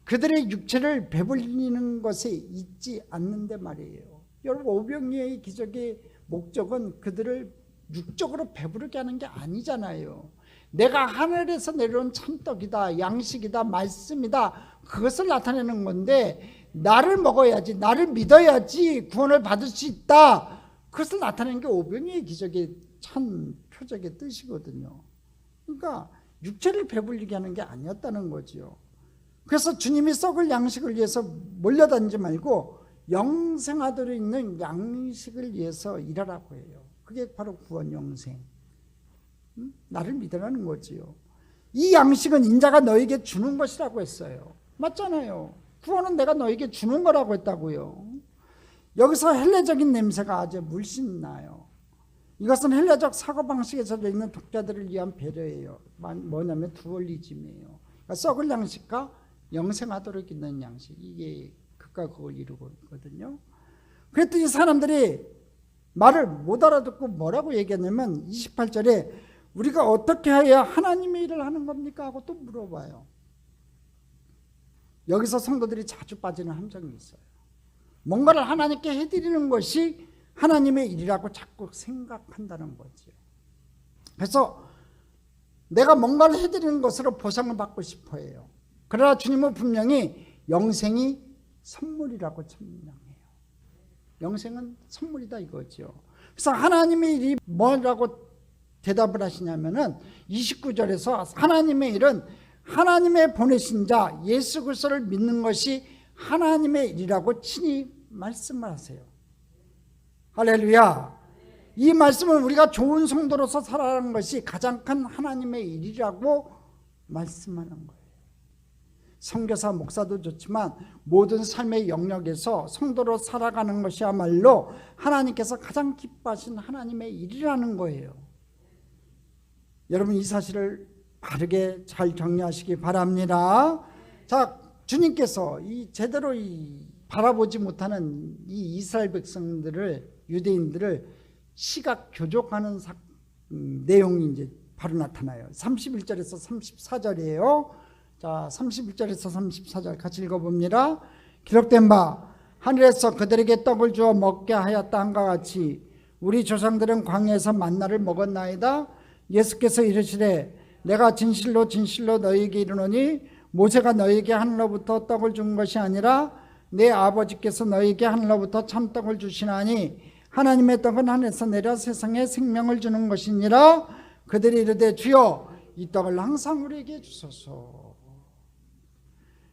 그들의 육체를 배불리는 것에 있지 않는데 말이에요. 여러분 오병이어의 기적의 목적은 그들을 육적으로 배부르게 하는 게 아니잖아요. 내가 하늘에서 내려온 참떡이다, 양식이다, 말씀이다, 그것을 나타내는 건데 나를 먹어야지, 나를 믿어야지 구원을 받을 수 있다, 그것을 나타내는 게 오병이어의 기적의 참 표적의 뜻이거든요. 그러니까 육체를 배불리게 하는 게 아니었다는 거지요. 그래서 주님이 썩을 양식을 위해서 몰려다니지 말고 영생하도록 있는 양식을 위해서 일하라고 해요. 그게 바로 구원 영생. 나를 믿으라는 거지요. 이 양식은 인자가 너에게 주는 것이라고 했어요. 맞잖아요. 구원은 내가 너에게 주는 거라고 했다고요. 여기서 헬레적인 냄새가 아주 물씬 나요. 이것은 헬레적 사고방식에 젖어 있는 독자들을 위한 배려예요. 뭐냐면 두얼리즘이에요. 그러니까 썩을 양식과 영생하도록 있는 양식, 이게 극과 극을 이루고 있거든요. 그랬더니 사람들이 말을 못 알아듣고 뭐라고 얘기하냐면 28절에 우리가 어떻게 해야 하나님의 일을 하는 겁니까? 하고 또 물어봐요. 여기서 성도들이 자주 빠지는 함정이 있어요. 뭔가를 하나님께 해드리는 것이 하나님의 일이라고 자꾸 생각한다는 거죠. 그래서 내가 뭔가를 해드리는 것으로 보상을 받고 싶어 해요. 그러나 주님은 분명히 영생이 선물이라고 설명해요. 영생은 선물이다 이거죠. 그래서 하나님의 일이 뭐라고 대답을 하시냐면은 29절에서 하나님의 일은 하나님의 보내신 자 예수 그리스도를 믿는 것이 하나님의 일이라고 친히 말씀을 하세요. 할렐루야. 이 말씀은 우리가 좋은 성도로서 살아가는 것이 가장 큰 하나님의 일이라고 말씀하는 거예요. 선교사 목사도 좋지만 모든 삶의 영역에서 성도로 살아가는 것이야말로 하나님께서 가장 기뻐하신 하나님의 일이라는 거예요. 여러분 이 사실을 바르게 잘 정리하시기 바랍니다. 자, 주님께서 이 제대로 바라보지 못하는 이 이스라엘 백성들을, 유대인들을 시각 교족하는 내용이 이제 바로 나타나요. 31절에서 34절이에요. 자, 31절에서 34절 같이 읽어봅니다. 기록된 바 하늘에서 그들에게 떡을 주어 먹게 하였다 한과 같이 우리 조상들은 광야에서 만나를 먹었나이다. 예수께서 이르시되 내가 진실로 진실로 너희에게 이르노니 모세가 너희에게 하늘로부터 떡을 준 것이 아니라 내 아버지께서 너희에게 하늘로부터 참떡을 주시나니 하나님의 떡은 하늘에서 내려 세상에 생명을 주는 것이니라. 그들이 이르되 주여 이 떡을 항상 우리에게 주소서.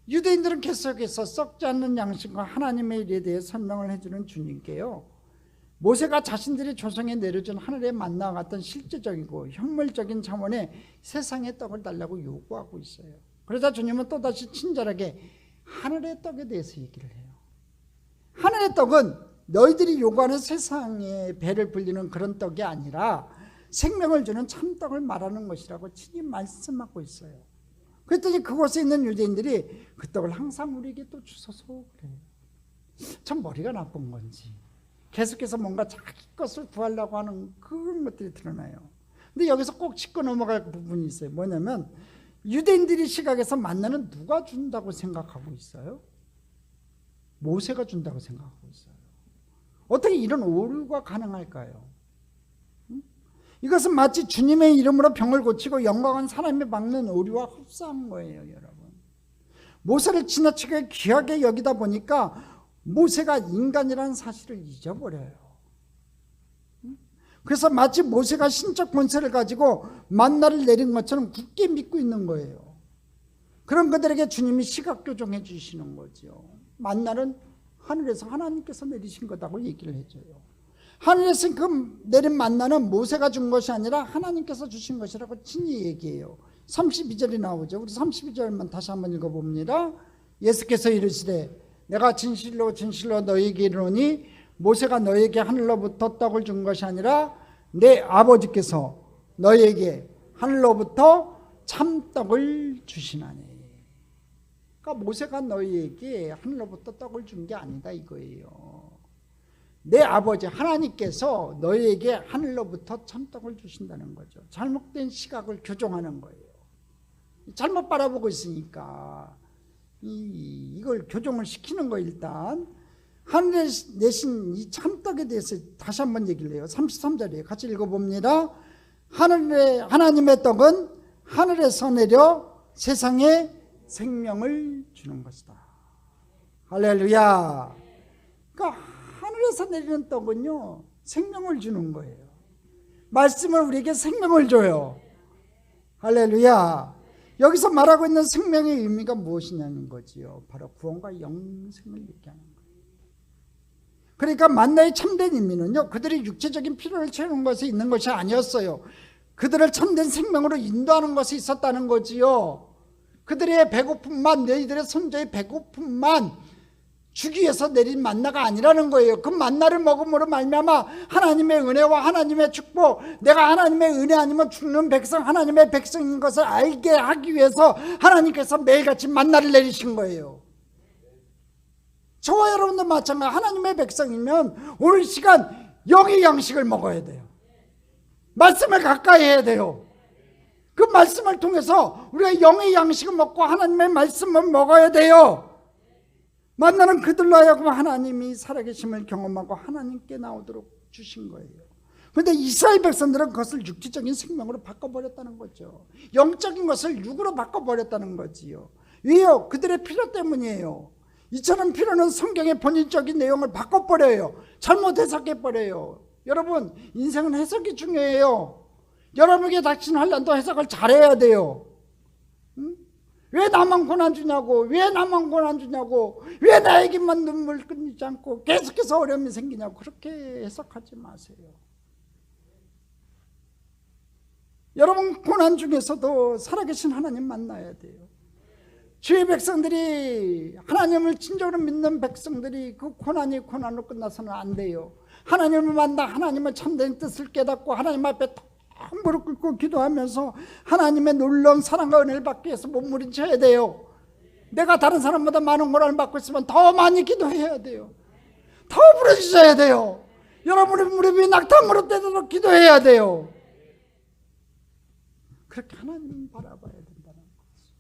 유대인들은 계속해서 썩지 않는 양식과 하나님의 일에 대해 설명을 해주는 주님께요, 모세가 자신들이 조상에 내려준 하늘의 만나와 같은 실제적이고 현물적인 차원의 세상의 떡을 달라고 요구하고 있어요. 그러자 주님은 또다시 친절하게 하늘의 떡에 대해서 얘기를 해요. 하늘의 떡은 너희들이 요구하는 세상의 배를 불리는 그런 떡이 아니라 생명을 주는 참떡을 말하는 것이라고 친히 말씀하고 있어요. 그랬더니 그곳에 있는 유대인들이 그 떡을 항상 우리에게 또 주소서 그래요. 참 머리가 나쁜 건지 계속해서 뭔가 자기 것을 구하려고 하는 그런 것들이 드러나요. 근데 여기서 꼭 짚고 넘어갈 부분이 있어요. 뭐냐면 유대인들이 시각에서 만나는 누가 준다고 생각하고 있어요? 모세가 준다고 생각하고 있어요. 어떻게 이런 오류가 가능할까요? 이것은 마치 주님의 이름으로 병을 고치고 영광한 사람이 막는 오류와 흡사한 거예요, 여러분. 모세를 지나치게 귀하게 여기다 보니까 모세가 인간이라는 사실을 잊어버려요. 그래서 마치 모세가 신적 권세를 가지고 만나를 내린 것처럼 굳게 믿고 있는 거예요. 그런 그들에게 주님이 시각 교정해 주시는 거죠. 만나는 하늘에서 하나님께서 내리신 거다고 얘기를 해줘요. 하늘에서 그 내린 만나는 모세가 준 것이 아니라 하나님께서 주신 것이라고 친히 얘기해요. 32절이 나오죠. 우리 32절만 다시 한번 읽어봅니다. 예수께서 이르시되 내가 진실로 진실로 너희에게 이르노니 모세가 너희에게 하늘로부터 떡을 준 것이 아니라 내 아버지께서 너희에게 하늘로부터 참떡을 주시나니. 그러니까 모세가 너희에게 하늘로부터 떡을 준 게 아니다 이거예요. 내 아버지 하나님께서 너희에게 하늘로부터 참떡을 주신다는 거죠. 잘못된 시각을 교정하는 거예요. 잘못 바라보고 있으니까 이걸 교정을 시키는 거. 일단 하늘에 내신 이 참떡에 대해서 다시 한번 얘기를 해요. 33절이에요. 같이 읽어봅니다. 하나님의 떡은 하늘에서 내려 세상에 생명을 주는 것이다. 할렐루야. 그러니까 하늘에서 내리는 떡은요, 생명을 주는 거예요. 말씀은 우리에게 생명을 줘요. 할렐루야. 여기서 말하고 있는 생명의 의미가 무엇이냐는 거지요. 바로 구원과 영생을 얘기하는 거예요. 그러니까 만나의 참된 의미는요, 그들이 육체적인 필요를 채우는 것에 있는 것이 아니었어요. 그들을 참된 생명으로 인도하는 것이 있었다는 거지요. 그들의 배고픔만, 너희들의 손자의 배고픔만 주기 위해서 내린 만나가 아니라는 거예요. 그 만나를 먹음으로 말미암아 하나님의 은혜와 하나님의 축복, 내가 하나님의 은혜 아니면 죽는 백성, 하나님의 백성인 것을 알게 하기 위해서 하나님께서 매일같이 만나를 내리신 거예요. 저와 여러분도 마찬가지. 하나님의 백성이면 오늘 시간 영의 양식을 먹어야 돼요. 말씀을 가까이 해야 돼요. 그 말씀을 통해서 우리가 영의 양식을 먹고 하나님의 말씀을 먹어야 돼요. 만나는 그들로 하여금 하나님이 살아계심을 경험하고 하나님께 나오도록 주신 거예요. 그런데 이스라엘 백성들은 그것을 육체적인 생명으로 바꿔버렸다는 거죠. 영적인 것을 육으로 바꿔버렸다는 거지요. 왜요? 그들의 필요 때문이에요. 이처럼 필요는 성경의 본질적인 내용을 바꿔버려요. 잘못 해석해버려요. 여러분, 인생은 해석이 중요해요. 여러분에게 닥친 환난도 해석을 잘해야 돼요. 응? 왜 나만 고난 주냐고, 왜 나만 고난 주냐고, 왜 나에게만 눈물 끊이지 않고 계속해서 어려움이 생기냐고 그렇게 해석하지 마세요. 여러분, 고난 중에서도 살아계신 하나님 만나야 돼요. 주의 백성들이, 하나님을 진정으로 믿는 백성들이 그 고난이 고난으로 끝나서는 안 돼요. 하나님을 만나 하나님의 참된 뜻을 깨닫고 하나님 앞에 무릎 꿇고 기도하면서 하나님의 놀라운 사랑과 은혜를 받기 위해서 몸부림쳐야 돼요. 내가 다른 사람보다 많은 고난을 받고 있으면 더 많이 기도해야 돼요. 더 부르짖어야 돼요. 여러분의 무릎이 낙타 무릎 되도록 기도해야 돼요. 그렇게 하나님 바라봐야 된다는 거죠.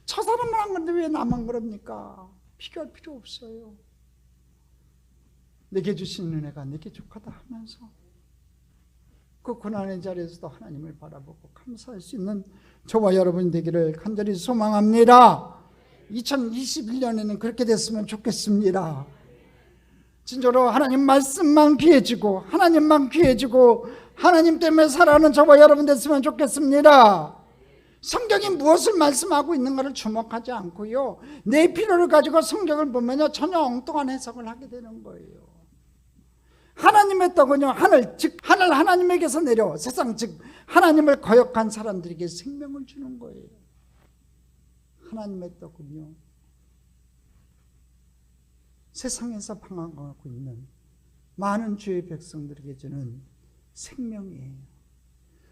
저 사람은 한 건데 왜 나만 그럽니까? 비교할 필요 없어요. 내게 주신 은혜가 내게 족하다 하면서 그 고난의 자리에서도 하나님을 바라보고 감사할 수 있는 저와 여러분 되기를 간절히 소망합니다. 2021년에는 그렇게 됐으면 좋겠습니다. 진짜로 하나님 말씀만 귀해지고 하나님만 귀해지고 하나님 때문에 살아가는 저와 여러분 됐으면 좋겠습니다. 성경이 무엇을 말씀하고 있는가를 주목하지 않고요, 내 필요를 가지고 성경을 보면요 전혀 엉뚱한 해석을 하게 되는 거예요. 하나님의 떡은요, 하늘, 즉 하늘 하나님에게서 내려 세상, 즉 하나님을 거역한 사람들에게 생명을 주는 거예요. 하나님의 떡은요, 세상에서 방황하고 있는 많은 주의 백성들에게 주는 생명이에요.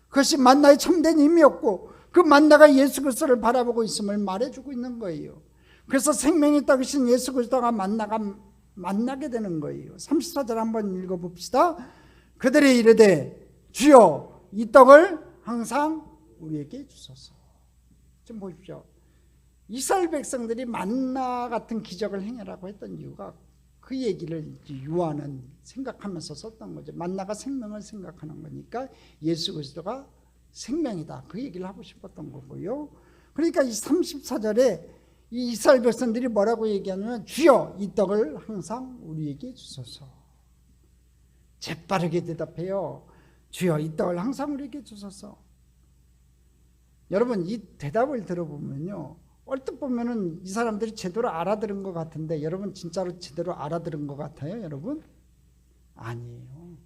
그것이 만나의 참된 의미였고 그 만나가 예수 그리스도를 바라보고 있음을 말해주고 있는 거예요. 그래서 생명의 떡이신 예수 그리스도가 만나가 만나게 되는 거예요. 34절 한번 읽어봅시다. 그들이 이르되 주여 이 떡을 항상 우리에게 주소서. 좀 보십시오. 이스라엘 백성들이 만나 같은 기적을 행하라고 했던 이유가 그 얘기를 요한은 생각하면서 썼던 거죠. 만나가 생명을 생각하는 거니까 예수 그리스도가 생명이다, 그 얘기를 하고 싶었던 거고요. 그러니까 이 34절에 이 이스라엘 백성들이 뭐라고 얘기하냐면 주여 이 떡을 항상 우리에게 주소서. 재빠르게 대답해요. 주여 이 떡을 항상 우리에게 주소서. 여러분 이 대답을 들어보면요, 얼뜻 보면은 이 사람들이 제대로 알아들은 것 같은데 여러분 진짜로 제대로 알아들은 것 같아요, 여러분? 아니에요.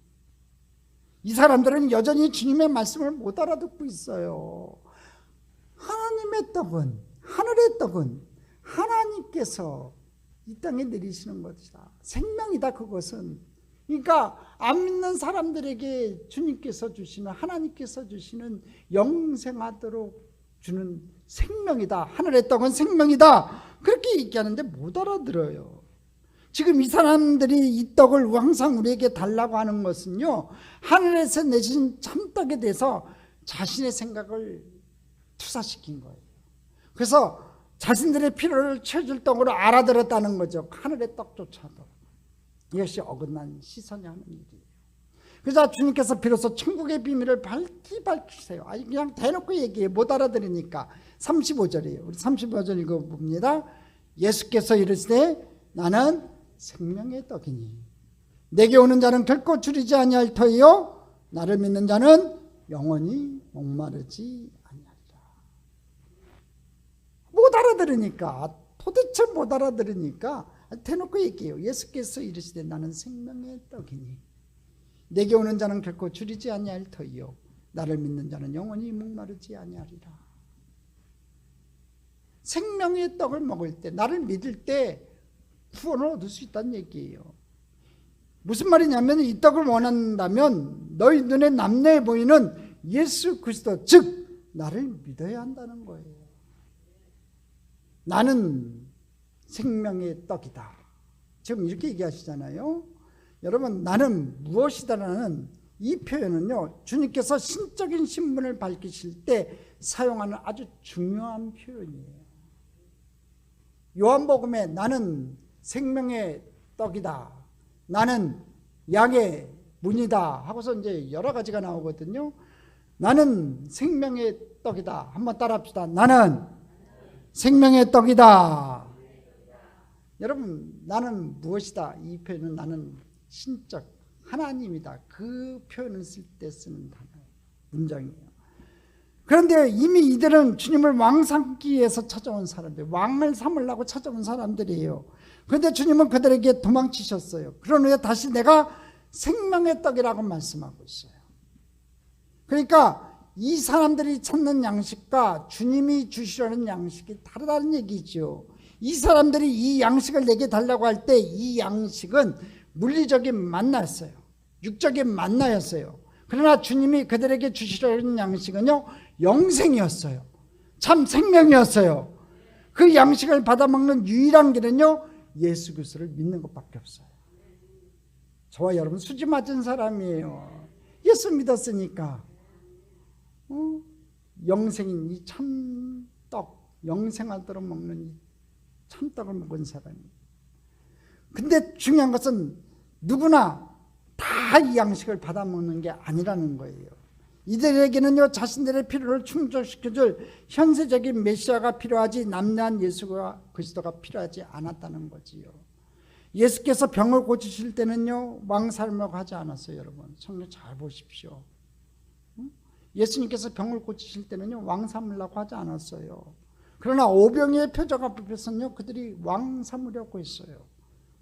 이 사람들은 여전히 주님의 말씀을 못 알아듣고 있어요. 하나님의 떡은, 하늘의 떡은 하나님께서 이 땅에 내리시는 것이다. 생명이다, 그것은. 그러니까 안 믿는 사람들에게 주님께서 주시는, 하나님께서 주시는 영생하도록 주는 생명이다. 하늘의 떡은 생명이다. 그렇게 얘기하는데 못 알아들어요. 지금 이 사람들이 이 떡을 항상 우리에게 달라고 하는 것은요, 하늘에서 내신 참떡에 대해서 자신의 생각을 투사시킨 거예요. 그래서 자신들의 필요를 채워줄 떡으로 알아들었다는 거죠. 하늘의 떡조차도. 이것이 어긋난 시선이 하는 일이에요. 그래서 주님께서 비로소 천국의 비밀을 밝히세요. 아니 그냥 대놓고 얘기해, 못 알아들으니까. 35절이에요. 우리 35절 읽어봅니다. 예수께서 이르시되 나는 생명의 떡이니 내게 오는 자는 결코 줄이지 아니할 터이요 나를 믿는 자는 영원히 목마르지 아니하리라. 못 알아들으니까, 도대체 못 알아들으니까 대놓고 얘기해요. 예수께서 이르시되 나는 생명의 떡이니 내게 오는 자는 결코 줄이지 아니할 터이요 나를 믿는 자는 영원히 목마르지 아니하리라. 생명의 떡을 먹을 때, 나를 믿을 때 구원을 얻을 수 있다는 얘기예요. 무슨 말이냐면 이 떡을 원한다면 너희 눈에 남녀해 보이는 예수 그리스도, 즉 나를 믿어야 한다는 거예요. 나는 생명의 떡이다. 지금 이렇게 얘기하시잖아요. 여러분, 나는 무엇이다라는 이 표현은요, 주님께서 신적인 신분을 밝히실 때 사용하는 아주 중요한 표현이에요. 요한복음에 나는 생명의 떡이다, 나는 양의 문이다 하고서 이제 여러 가지가 나오거든요. 나는 생명의 떡이다. 한번 따라합시다. 나는 생명의 떡이다. 여러분, 나는 무엇이다? 이 표현은 나는 신적 하나님이다. 그 표현을 쓸 때 쓰는 단어, 문장이에요. 그런데 이미 이들은 주님을 왕 삼기 위해서 찾아온 사람들, 왕을 삼으려고 찾아온 사람들이에요. 그런데 주님은 그들에게 도망치셨어요. 그런 후에 다시 내가 생명의 떡이라고 말씀하고 있어요. 그러니까 이 사람들이 찾는 양식과 주님이 주시려는 양식이 다르다는 얘기죠. 이 사람들이 이 양식을 내게 달라고 할 때 이 양식은 물리적인 만나였어요. 육적인 만나였어요. 그러나 주님이 그들에게 주시려는 양식은요, 영생이었어요. 참 생명이었어요. 그 양식을 받아먹는 유일한 길은요, 예수 그리스도를 믿는 것밖에 없어요. 저와 여러분 수지 맞은 사람이에요. 예수 믿었으니까 영생인 이 참떡, 영생하도록 먹는 이 참떡을 먹은 사람이에요. 근데 중요한 것은 누구나 다 이 양식을 받아먹는 게 아니라는 거예요. 이들에게는요, 자신들의 필요를 충족시켜줄 현세적인 메시아가 필요하지 남대한 예수 그리스도가 필요하지 않았다는 거지요. 예수께서 병을 고치실 때는요, 왕살먹 하지 않았어요. 여러분 성경 잘 보십시오. 예수님께서 병을 고치실 때는요, 왕 삼으려고 하지 않았어요. 그러나 오병이의 표적 앞에서는요, 그들이 왕 삼으려고 했어요.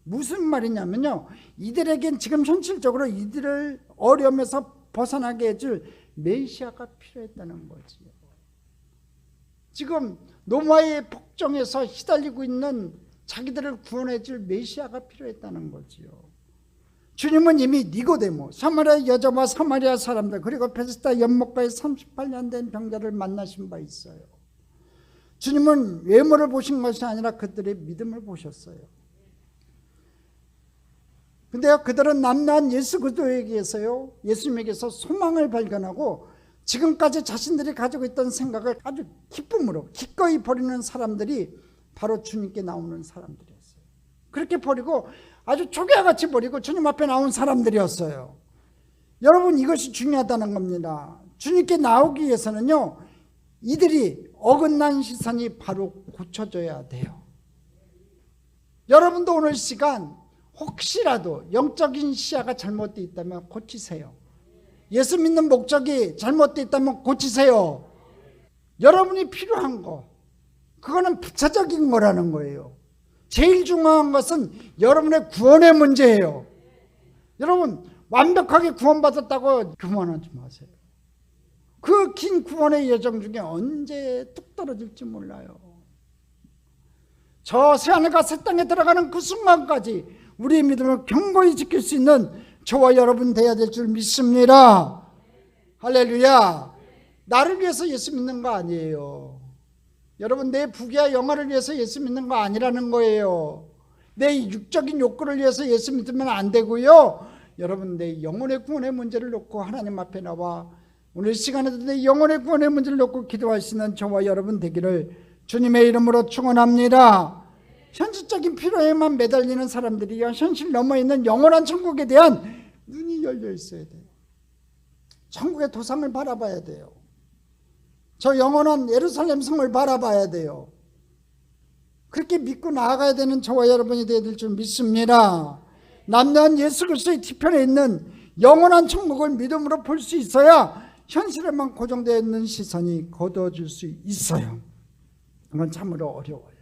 무슨 말이냐면요, 이들에겐 지금 현실적으로 이들을 어려움에서 벗어나게 해줄 메시아가 필요했다는 거지요. 지금 노마의 폭정에서 시달리고 있는 자기들을 구원해줄 메시아가 필요했다는 거지요. 주님은 이미 니고데모, 사마리아 여자와 사마리아 사람들, 그리고 베스다 연못가에 38년 된 병자를 만나신 바 있어요. 주님은 외모를 보신 것이 아니라 그들의 믿음을 보셨어요. 근데 그들은 남나한 예수 그리스도에게서요, 예수님에게서 소망을 발견하고 지금까지 자신들이 가지고 있던 생각을 아주 기쁨으로 기꺼이 버리는 사람들이 바로 주님께 나오는 사람들이었어요. 그렇게 버리고 아주 조개같이 버리고 주님 앞에 나온 사람들이었어요. 여러분, 이것이 중요하다는 겁니다. 주님께 나오기 위해서는요, 이들이 어긋난 시선이 바로 고쳐져야 돼요. 여러분도 오늘 시간 혹시라도 영적인 시야가 잘못되어 있다면 고치세요. 예수 믿는 목적이 잘못되어 있다면 고치세요. 여러분이 필요한 거, 그거는 부차적인 거라는 거예요. 제일 중요한 것은 여러분의 구원의 문제예요. 여러분, 완벽하게 구원받았다고 그만하지 마세요. 그 긴 구원의 여정 중에 언제 뚝 떨어질지 몰라요. 저 새하늘과 새 땅에 들어가는 그 순간까지 우리의 믿음을 견고히 지킬 수 있는 저와 여러분 되어야 될 줄 믿습니다. 할렐루야. 나를 위해서 예수 믿는 거 아니에요. 여러분, 내 부귀와 영화를 위해서 예수 믿는 거 아니라는 거예요. 내 육적인 욕구를 위해서 예수 믿으면 안 되고요. 여러분, 내 영혼의 구원의 문제를 놓고 하나님 앞에 나와 오늘 시간에도 내 영혼의 구원의 문제를 놓고 기도할 수 있는 저와 여러분 되기를 주님의 이름으로 축원합니다. 현실적인 필요에만 매달리는 사람들이요, 현실 넘어있는 영원한 천국에 대한 눈이 열려 있어야 돼요. 천국의 도상을 바라봐야 돼요. 저 영원한 예루살렘 성을 바라봐야 돼요. 그렇게 믿고 나아가야 되는 저와 여러분이 되어야 될 줄 믿습니다. 남녀한 예수 그리스도의 뒤편에 있는 영원한 천국을 믿음으로 볼 수 있어야 현실에만 고정되어 있는 시선이 거두어질 수 있어요. 그건 참으로 어려워요.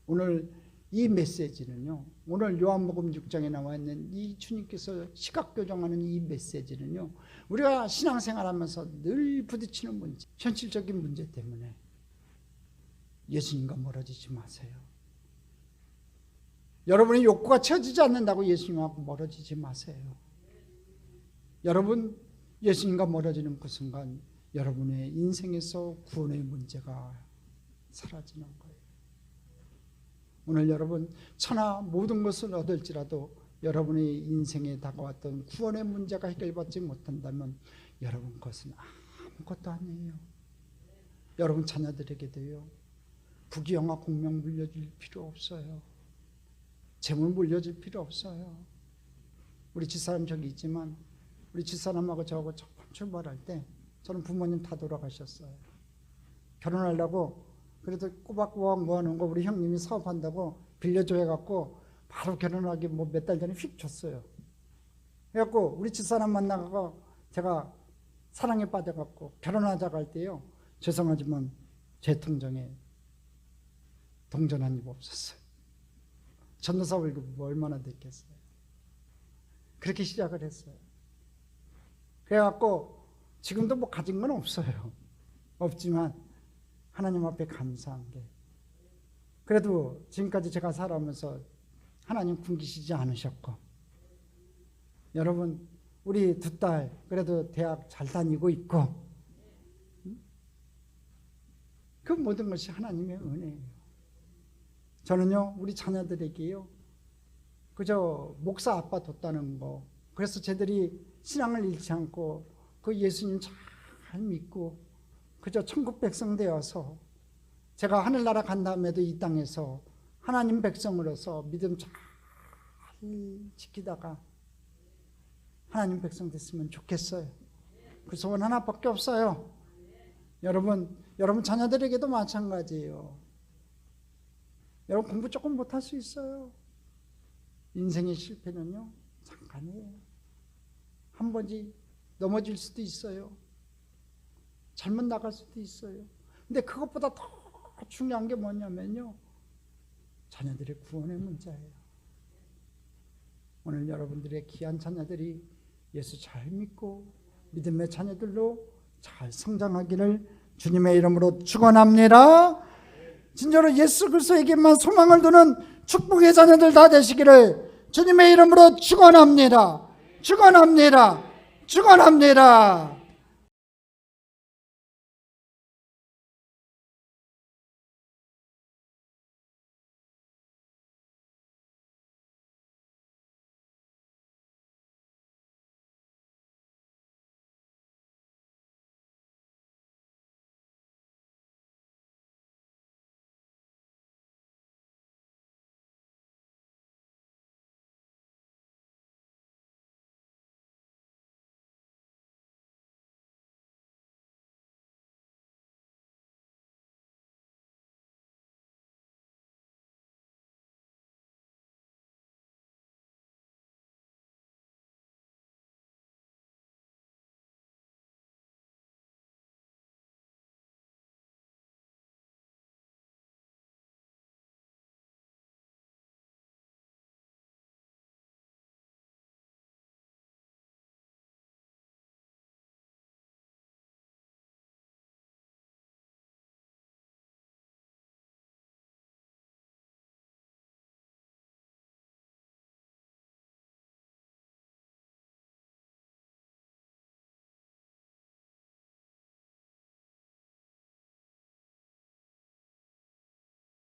오늘 이 메시지는요, 오늘 요한복음 6장에 나와 있는 이 주님께서 시각교정하는 이 메시지는요, 우리가 신앙생활하면서 늘 부딪히는 문제, 현실적인 문제 때문에 예수님과 멀어지지 마세요. 여러분의 욕구가 채워지지 않는다고 예수님하고 멀어지지 마세요. 여러분, 예수님과 멀어지는 그 순간 여러분의 인생에서 구원의 문제가 사라지는 거예요. 오늘 여러분, 천하 모든 것을 얻을지라도 여러분의 인생에 다가왔던 구원의 문제가 해결받지 못한다면 여러분 그것은 아무것도 아니에요. 여러분 자녀들에게도요, 부귀영화 공명 물려줄 필요 없어요. 재물 물려줄 필요 없어요. 우리 집사람 저기 있지만 우리 집사람하고 저하고 처음 출발할 때 저는 부모님 다 돌아가셨어요. 결혼하려고 그래도 꼬박꼬박 모아놓은 거 우리 형님이 사업한다고 빌려줘 해갖고 바로 결혼하기 뭐 몇 달 전에 휙 줬어요. 그래갖고 우리 집사람 만나고 제가 사랑에 빠져갖고 결혼하자고 할 때요, 죄송하지만 제 통장에 동전 한 입 없었어요. 전도사 월급이 얼마나 됐겠어요. 그렇게 시작을 했어요. 그래갖고 지금도 뭐 가진 건 없어요. 없지만 하나님 앞에 감사한 게, 그래도 지금까지 제가 살아오면서 하나님 굶기시지 않으셨고, 여러분 우리 두 딸 그래도 대학 잘 다니고 있고, 그 모든 것이 하나님의 은혜예요. 저는요, 우리 자녀들에게요, 그저 목사 아빠 뒀다는 거, 그래서 쟤들이 신앙을 잃지 않고 그 예수님 잘 믿고 그저 천국 백성 되어서 제가 하늘나라 간 다음에도 이 땅에서 하나님 백성으로서 믿음 잘 지키다가 하나님 백성 됐으면 좋겠어요. 그 소원 하나밖에 없어요. 여러분 자녀들에게도 마찬가지예요. 여러분 공부 조금 못할 수 있어요. 인생의 실패는요, 잠깐이에요. 한 번씩 넘어질 수도 있어요. 잘못 나갈 수도 있어요. 근데 그것보다 더 중요한 게 뭐냐면요, 자녀들의 구원의 문제예요. 오늘 여러분들의 귀한 자녀들이 예수 잘 믿고 믿음의 자녀들로 잘 성장하기를 주님의 이름으로 축원합니다. 진짜로 예수 그리스도에게만 소망을 두는 축복의 자녀들 다 되시기를 주님의 이름으로 축원합니다. 축원합니다. 축원합니다.